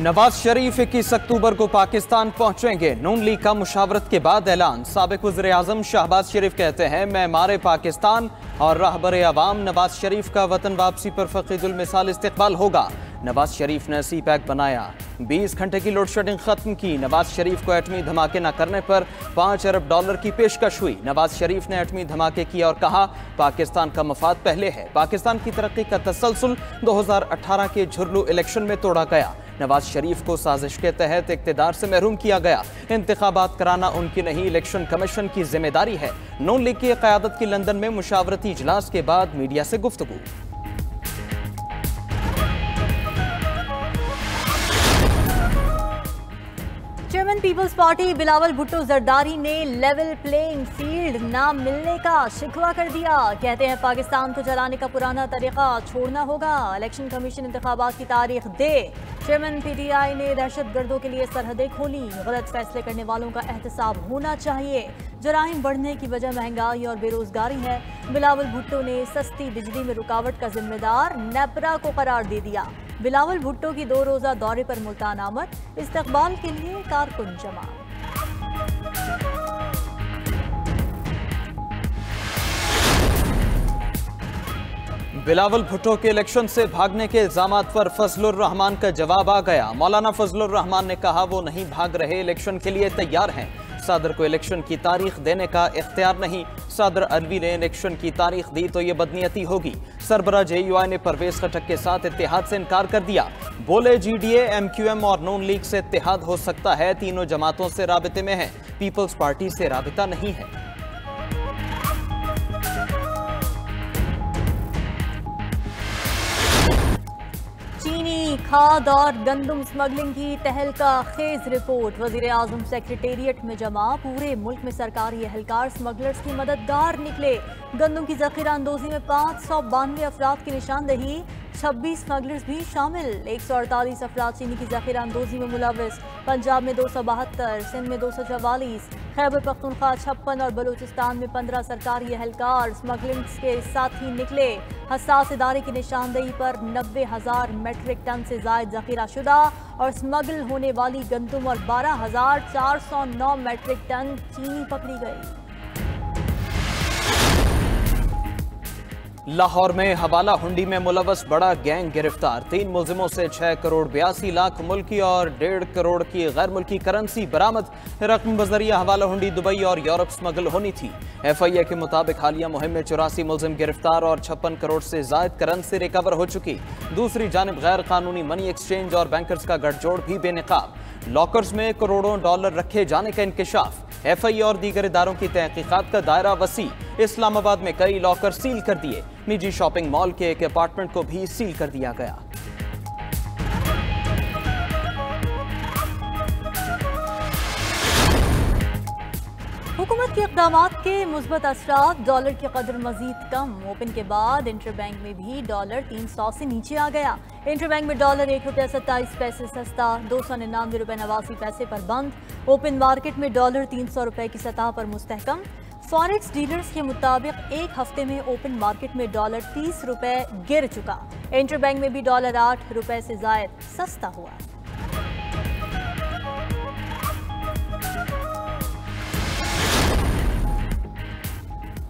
नवाज शरीफ 21 अक्टूबर को पाकिस्तान पहुंचेंगे। नून लीग का मुशावरत के बाद ऐलान। साबिक वज़ीर-ए-आज़म शहबाज शरीफ कहते हैं, मैं मारे पाकिस्तान और रहबर अवाम नवाज शरीफ का वतन वापसी पर फ़क़ीदुल मिसाल इस्तक़बाल होगा। नवाज शरीफ ने सी पैक बनाया, 20 घंटे की लोड शेडिंग खत्म की। नवाज शरीफ को एटमी धमाके न करने पर $5 अरब की पेशकश हुई। नवाज शरीफ ने एटमी धमाके किए और कहा, पाकिस्तान का मफाद पहले है। पाकिस्तान की तरक्की का तसलसल 2018 के झुरलू इलेक्शन में तोड़ा गया। नवाज शरीफ को साजिश के तहत इक़्तिदार से महरूम किया गया। इंतखाबात कराना उनकी नहीं, इलेक्शन कमीशन की जिम्मेदारी है। नून लीग की क़यादत की लंदन में मुशावरती इजलास के बाद मीडिया से गुफ्तगू। चेयरमैन पीपल्स पार्टी बिलावल भुट्टो जरदारी ने लेवल प्लेइंग फील्ड ना मिलने का शिकवा कर दिया। कहते हैं पाकिस्तान को चलाने का पुराना तरीका छोड़ना होगा। इलेक्शन कमीशन इंतखाबात की तारीख दे। चेयरमैन पीटीआई ने दहशतगर्दों के लिए सरहदें खोली। गलत फैसले करने वालों का एहतसाब होना चाहिए। जराइम बढ़ने की वजह महंगाई और बेरोजगारी है। बिलावल भुट्टो ने सस्ती बिजली में रुकावट का जिम्मेदार नेपरा को करार दे दिया। बिलावल भुट्टो की 2 रोजा दौरे पर मुल्तान आमद। इस्तकबाल के लिए कारकुन जमा। बिलावल भुट्टो के इलेक्शन से भागने के इल्जामात पर फजलुर रहमान का जवाब आ गया। मौलाना फजलुर रहमान ने कहा, वो नहीं भाग रहे, इलेक्शन के लिए तैयार हैं। सदर को इलेक्शन की तारीख देने का इख्तियार नहीं। सदर अलवी ने इलेक्शन की तारीख दी तो ये बदनीयती होगी। सरबराह JUI ने परवेज खटक के साथ इत्तेहाद से इनकार कर दिया। बोले, GDA, MQM और नून लीग से इत्तेहाद हो सकता है, तीनों जमातों से राबिते में है, पीपल्स पार्टी से राबिता नहीं है। चीनी खाद और गंदम स्मगलिंग की तहलका खेज रिपोर्ट वज़ीर-ए-आज़म सेक्रेटेरिएट में जमा। पूरे मुल्क में सरकारी एहलकार स्मगलर्स की मददगार निकले। गंदम की ज़ख़ीरा अंदोज़ी में 592 अफराद की निशानदही, 26 स्मगलर्स भी शामिल। 148 अफराद चीनी की ज़ख़ीरा अंदोज़ी में मुलव्वस। पंजाब में 272, सिंध में 244, खैबर पख्तूनख्वा 56 और बलूचिस्तान में 15 सरकारी एहलकार स्मगलिंग के साथ ही निकले। हसास इदारे की निशानदही पर 90,000 मेट्रिक टन से ज़ायद ज़ख़ीरा शुदा और स्मगल होने वाली गंदम और 12,409 मेट्रिक टन चीनी पकड़ी गई। लाहौर में हवाला हुंडी में मुलव्वस बड़ा गैंग गिरफ्तार। 3 मुलजिमों से 6 करोड़ 82 लाख मुल्की और 1.5 करोड़ की गैर मुल्की करेंसी बरामद। रकम बजरिया हवाला हुंडी दुबई और यूरोप स्मगल होनी थी। FIA के मुताबिक हालिया मुहिम में 84 मुलजिम गिरफ्तार और 56 करोड़ से जायद करेंसी रिकवर हो चुकी। दूसरी जानिब गैर कानूनी मनी एक्सचेंज और बैंकर्स का गठजोड़ भी बेनकाब। लॉकर्स में करोड़ों डॉलर रखे जाने का इंकशाफ। FIA और दीगर इदारों की तहकीकात का दायरा वसी। इस्लामाबाद में कई लॉकर सील कर दिए। निजी शॉपिंग मॉल के एक अपार्टमेंट को भी सील कर दिया गया। हुकूमत के इक़दामात के मुस्बत असरात। डॉलर की कदर मजीद कम। ओपन के बाद इंटरबैंक में भी डॉलर 300 से नीचे आ गया। इंटरबैंक में डॉलर ₹1.27 सस्ता, 299 पैसे पर बंद। ओपन मार्केट में डॉलर 300 रुपए की सतह पर मुस्तहकम। फॉरेक्स डीलर्स के मुताबिक एक हफ्ते में ओपन मार्केट में डॉलर 30 रुपए गिर चुका। इंटरबैंक में भी डॉलर 8 रुपए से जायद सस्ता हुआ।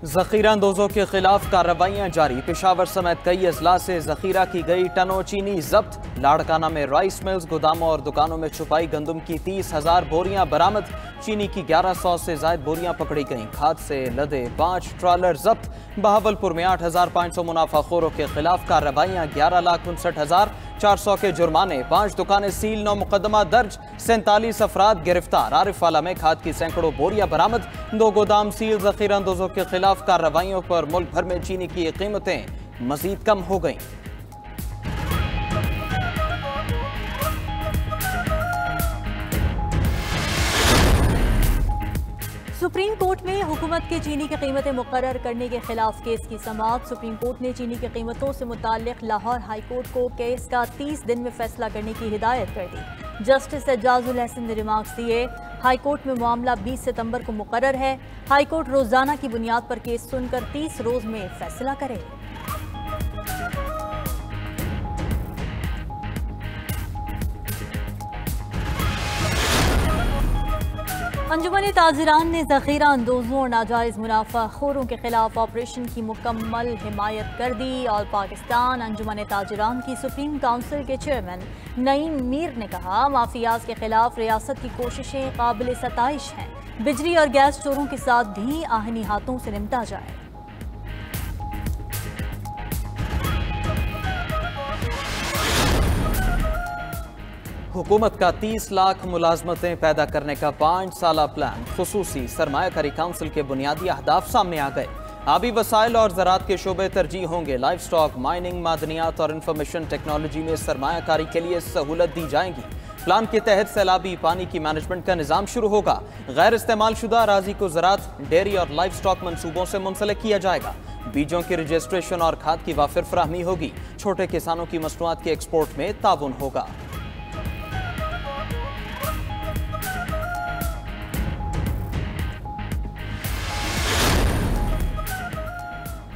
ज़ख़ीरा अंदोज़ों के खिलाफ कार्रवाइयाँ जारी। पेशावर समेत कई अजला से ज़ख़ीरा की गई टनों चीनी जब्त। लाड़काना में राइस मिल्स, गोदामों और दुकानों में छुपाई गंदम की 30,000 बोरियां बरामद। चीनी की 1100 से जायद बोरियां पकड़ी गईं। खाद से लदे 5 ट्रॉलर जब्त। बहावलपुर में 8,500 मुनाफाखोरों के खिलाफ कार्रवाइयाँ, 11,59,400 के जुर्माने, 5 दुकानें सील, 9 मुकदमा दर्ज, 47 अफराद गिरफ्तार। आरिफवाला में खाद की सैकड़ों बोरियां बरामद, 2 गोदाम सील। ज़ख़ीरा अंदोज़ों के खिलाफ कार्रवाइयों पर मुल्क भर में चीनी की कीमतें मजीद कम हो गईं। सुप्रीम कोर्ट में हुकूमत के चीनी की कीमतें मुकर्रर करने के खिलाफ केस की समाअत। सुप्रीम कोर्ट ने चीनी की कीमतों से मुताल्लिक लाहौर हाई कोर्ट को केस का 30 दिन में फैसला करने की हिदायत कर दी। जस्टिस एजाजुल हसन ने रिमार्क्स दिए, हाई कोर्ट में मामला 20 सितंबर को मुकर्रर है। हाई कोर्ट रोजाना की बुनियाद पर केस सुनकर 30 रोज में फैसला करे। अंजुमन ताजिरान ने ज़ख़ीरा अंदोज़ों और नाजायज़ मुनाफा खोरों के खिलाफ ऑपरेशन की मुकम्मल हिमायत कर दी। और पाकिस्तान अंजुमन ताजिरान की सुप्रीम काउंसिल के चेयरमैन नईम मीर ने कहा, माफियाज के खिलाफ रियासत की कोशिशें काबिल सताइश हैं। बिजली और गैस चोरों के साथ भी आहनी हाथों से निपटा जाए। हुकूमत का 30 लाख मुलाजमतें पैदा करने का 5 साला प्लान, खुसूसी सरमायाकारी काउंसिल के बुनियादी अहदाफ सामने आ गए। आबी वसाइल और ज़राअत के शोबे तरजीह होंगे। लाइफ स्टॉक, माइनिंग, मादनियात और इंफॉर्मेशन टेक्नोलॉजी में सरमायाकारी के लिए सहूलत दी जाएगी। प्लान के तहत सैलाबी पानी की मैनेजमेंट का निज़ाम शुरू होगा। गैर इस्तेमाल शुदा अराजी को ज़राअत, डेयरी और लाइफ स्टॉक मनसूबों से मुंसलिक किया जाएगा। बीजों की रजिस्ट्रेशन और खाद की वाफिर फराहमी होगी। छोटे किसानों की मसनूआत के एक्सपोर्ट में ताउन होगा।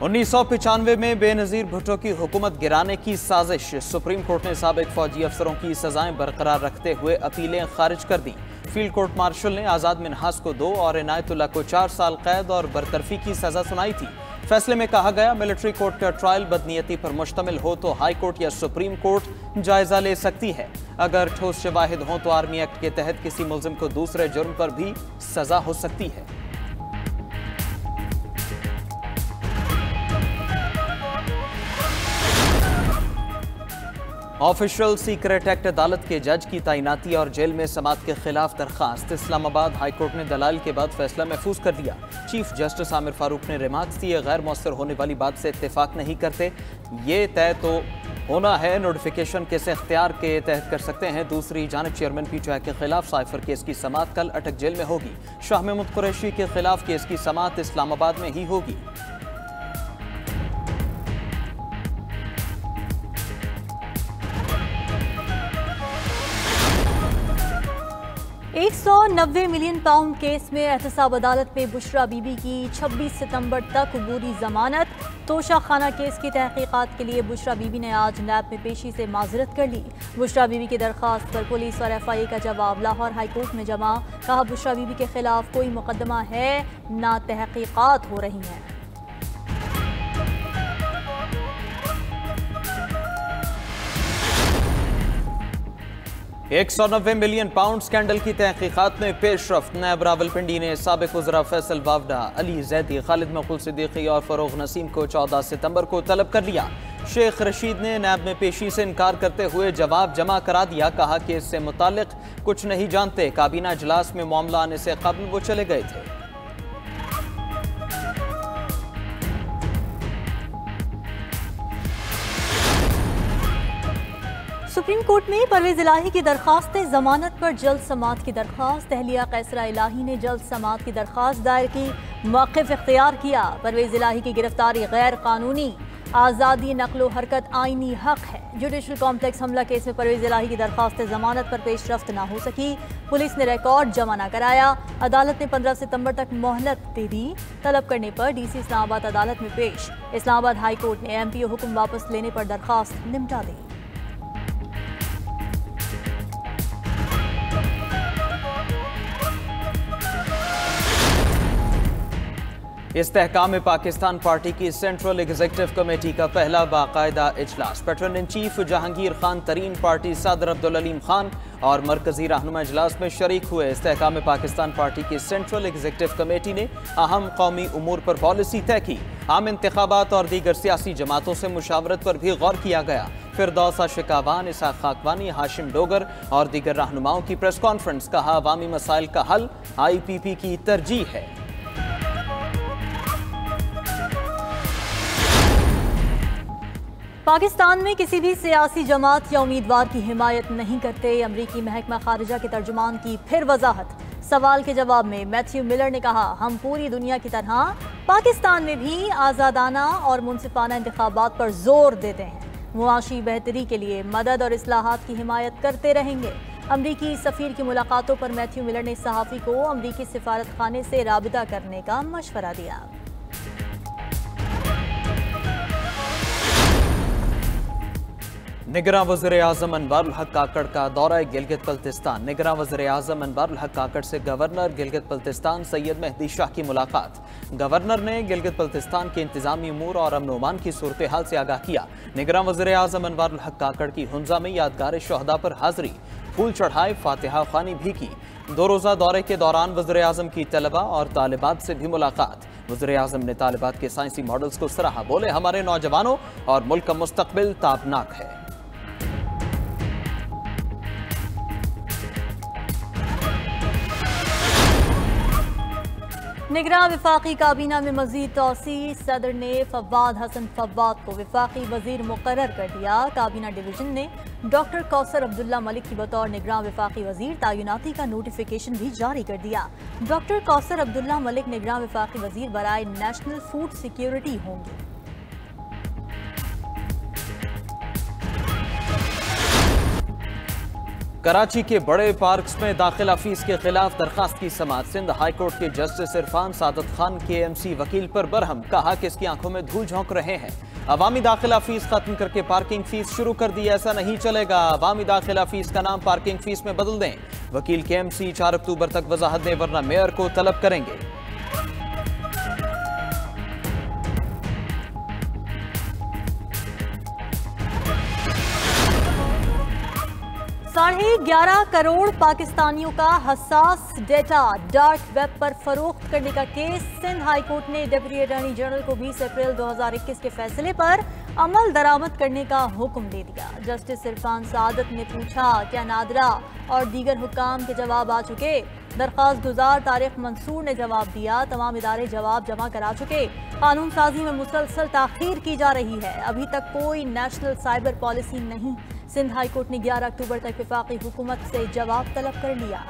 1995 में बेनज़ीर भुट्टो की हुकूमत गिराने की साजिश। सुप्रीम कोर्ट ने साबिक फौजी अफसरों की सजाएं बरकरार रखते हुए अपीलें खारिज कर दी। फील्ड कोर्ट मार्शल ने आज़ाद मिन्हास को 2 और इनायतुल्लाह को 4 साल कैद और बरतरफी की सजा सुनाई थी। फैसले में कहा गया, मिलिट्री कोर्ट का ट्रायल बदनीयती पर मुश्तमिल हो तो हाई कोर्ट या सुप्रीम कोर्ट जायजा ले सकती है। अगर ठोस शवाहिद हों तो आर्मी एक्ट के तहत किसी मुल्जिम को दूसरे जुर्म पर भी सजा हो सकती है। ऑफिशियल सीक्रेट एक्ट अदालत के जज की तैनाती और जेल में समात के खिलाफ दरखास्त। इस्लामाबाद हाई कोर्ट ने दलाल के बाद फैसला महफूज कर दिया। चीफ जस्टिस आमिर फारूक ने रिमार्क्स दिए, गैर मौसर होने वाली बात से इत्तेफाक नहीं करते। ये तय तो होना है, नोटिफिकेशन किस इख्तियार के तहत कर सकते हैं। दूसरी जानब चेयरमैन पीटीआई के खिलाफ साइफर केस की समात कल अटक जेल में होगी। शाह महमूद कुरैशी के खिलाफ केस की समात इस्लामाबाद में ही होगी। £190 मिलियन केस में एहतसाब अदालत में बुशरा बीबी की 26 सितंबर तक अबूरी जमानत। तोशा खाना केस की तहकीकात के लिए बुशरा बीबी ने आज नैब में पेशी से माजरत कर ली। बुशरा बीबी की दरख्वास्त पर पुलिस और FIA का जवाब लाहौर हाई कोर्ट में जमा। कहा, बुशरा बीबी के खिलाफ कोई मुकदमा है ना तहकीकात हो रही हैं। £190 मिलियन स्कैंडल की तहकीकात में पेशरफ्त। नैब रावलपिंडी ने साबिक वज़रा फैसल वावडा, अली जैदी, खालिद मकबूल सिद्दीकी और फरोग नसीम को 14 सितंबर को तलब कर लिया। शेख रशीद ने नैब में पेशी से इनकार करते हुए जवाब जमा करा दिया। कहा कि इससे मुतालिक कुछ नहीं जानते। काबीना इजलास में मामला आने से कबल वो चले गए थे। सुप्रीम कोर्ट में परवेज इलाही की दरखास्त जमानत पर जल्द समात की दरखास्त। तहलिया कैसरा इलाही ने जल्द समात की दरखास्त दायर की, मौक़िफ़ इख्तियार किया। परवेज इलाही की गिरफ्तारी गैर कानूनी, आज़ादी नकलो हरकत आईनी हक है। जुडिशल कॉम्प्लेक्स हमला केस में परवेज इलाही की दरखास्त जमानत पर पेशरफ्त न हो सकी। पुलिस ने रिकॉर्ड जमा न कराया। अदालत ने 15 सितंबर तक मोहलत दे दी। तलब करने पर DC इस्लामाबाद अदालत में पेश। इस्लामाबाद हाई कोर्ट ने MPO हुक्म वापस लेने पर दरखास्त निपटा दी। इस्तेहकाम पाकिस्तान पार्टी की सेंट्रल एग्जीक्यूटिव कमेटी का पहला बाकायदा इजलास। Patron in chief Jahangir Khan Tareen, party सदर अब्दुल अलीम खान और मरकजी रहनुमा इजलास में शरीक हुए। इस्तेहकाम पाकिस्तान पार्टी की सेंट्रल एग्जीक्यूटिव कमेटी ने अहम कौमी उमूर पर पॉलिसी तय की। आम इंतखाबात और दीगर सियासी जमातों से मुशावरत पर भी गौर किया गया। फिरदौसा शिकावान, इसाक खाकवानी, हाशिम डोगर और दीगर रहनुमाओं की प्रेस कॉन्फ्रेंस। कहा, अवामी मसाइल का हल IPP की तरजीह है। पाकिस्तान में किसी भी सियासी जमात या उम्मीदवार की हिमायत नहीं करते। अमरीकी महकमा खारिजा के तर्जुमान की फिर वजाहत। सवाल के जवाब में मैथ्यू मिलर ने कहा, हम पूरी दुनिया की तरह पाकिस्तान में भी आज़ादाना और मुनसिफाना इंतखाबात पर जोर देते हैं। मुआशी बेहतरी के लिए मदद और इस्लाहात की हिमायत करते रहेंगे। अमरीकी सफ़ीर की मुलाकातों पर मैथ्यू मिलर ने सहाफ़ी को अमरीकी सिफारत खाने से राबिता करने का मशवरा दिया। निगरान वज़ीर-ए-आज़म अनवारुल हक काकड़ का दौरा गिलगित बल्तिस्तान। निगरान वज़ीर-ए-आज़म अनवारुल हक काकड़ से गवर्नर गिलगित बल्तिस्तान सैयद मेहदी शाह की मुलाकात। गवर्नर ने गिलगित बल्तिस्तान के इंतजामी उमूर और अमन ओमान की सूरत हाल से आगाह किया। निगरान वज़ीर-ए-आज़म अनवारुल हक काकड़ की हुंजा में यादगार शहदा पर हाजिरी, फूल चढ़ाए, फातिहा ख्वानी भी की। 2 रोज़ा दौरे के दौरान वज़ीर-ए-आज़म की तलबा और तालिबात से भी मुलाकात। वज़ीर-ए-आज़म ने तालिबात के साइंसी मॉडल्स को सराहा, बोले हमारे नौजवानों और मुल्क का मुस्तकबिल ताबनाक है। निगरान विफाकी काबीना में मजीद तौसी। सदर ने फवाद हसन फवाद को विफाकी वजीर मुकर्रर कर दिया। काबीना डिवीजन ने डॉक्टर कौसर अब्दुल्ला मलिक की बतौर निगरान विफाकी वजीर तैनाती का नोटिफिकेशन भी जारी कर दिया। डॉक्टर कौसर अब्दुल्ला मलिक निगरान विफाकी वजीर बराए नेशनल फूड सिक्योरिटी होंगे। कराची के बड़े पार्क्स में दाखिला फीस के खिलाफ दरखास्त की समाअत। सिंध हाई कोर्ट के जस्टिस इरफान सादत खान KMC वकील पर बरहम, कहा कि इसकी आंखों में धूल झोंक रहे हैं। अवामी दाखिला फीस खत्म करके पार्किंग फीस शुरू कर दी, ऐसा नहीं चलेगा। अवामी दाखिला फीस का नाम पार्किंग फीस में बदल दें। वकील KMC 4 अक्टूबर तक वजाहत दें वरना मेयर को तलब करेंगे। $11.5 करोड़ पाकिस्तानियों का हसास डेटा डार्क वेब पर फरोख्त करने का केस। सिंध हाई कोर्ट ने डिप्टी अटॉर्नी जनरल को 20 अप्रैल 2021 के फैसले पर अमल दरामद करने का हुक्म दे दिया। जस्टिस इरफान सादत ने पूछा, क्या नादरा और दीगर हुक्काम के जवाब आ चुके? दरख्वास्त गुजार तारिक मंसूर ने जवाब दिया, तमाम इदारे जवाब जमा करा चुके। कानून साजी में मुसलसल ताखीर की जा रही है, अभी तक कोई नेशनल साइबर पॉलिसी नहीं। सिंध हाई कोर्ट ने 11 अक्टूबर तक विफाकी हुकूमत से जवाब तलब कर लिया।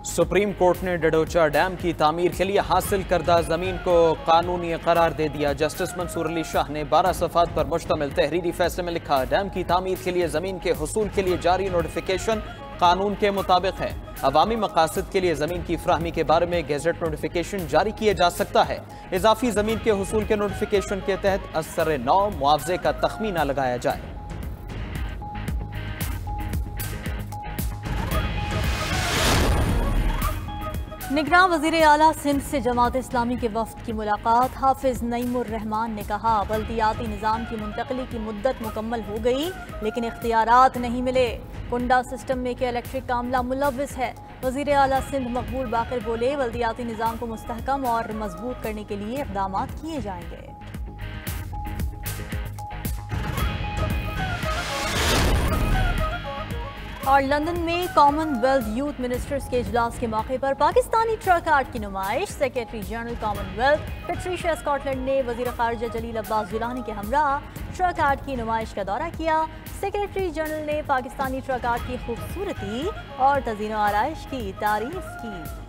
सुप्रीम कोर्ट ने डडोचा डैम की तामीर के लिए हासिल करदा जमीन को कानूनी करार दे दिया। जस्टिस मंसूर अली शाह ने 12 सफ़ात पर मुश्तमिल तहरीरी फैसले में लिखा, डैम की तामीर के लिए जमीन के हुसूल के लिए जारी नोटिफिकेशन कानून के मुताबिक है। अवामी मकासद के लिए जमीन की फ्राहमी के बारे में गेजेट नोटिफिकेशन जारी किया जा सकता है। इजाफी जमीन के हुसूल के नोटिफिकेशन के तहत असर नौ मुआवजे का तखमीना लगाया जाए। निगरान वज़ीर आला सिंध से जमात इस्लामी के वफ्द की मुलाकात। हाफिज नईमुर रहमान ने कहा, बल्दियाती निज़ाम की मुंतकली की मुद्दत मुकम्मल हो गई लेकिन इख्तियारात नहीं मिले। कुंडा सिस्टम में के इलेक्ट्रिक का अमला मुलव्विस है। वज़ीर आला सिंध मकबूल बाकर बोले, बल्दियाती निज़ाम को मुस्तहकम और मजबूत करने के लिए इक़दाम किए जाएंगे। और लंदन में कॉमनवेल्थ यूथ मिनिस्टर्स के इजलास के मौके पर पाकिस्तानी ट्रक आर्ट की नुमाइश। Secretary general Commonwealth Patricia Scotland ने वज़ीर ख़ारिजा जलील अब्बास जिलानी के हमरा ट्रक आर्ट की नुमाइश का दौरा किया। सेक्रेटरी जनरल ने पाकिस्तानी ट्रक आर्ट की खूबसूरती और तज़ीन-ओ-आराइश की तारीफ की।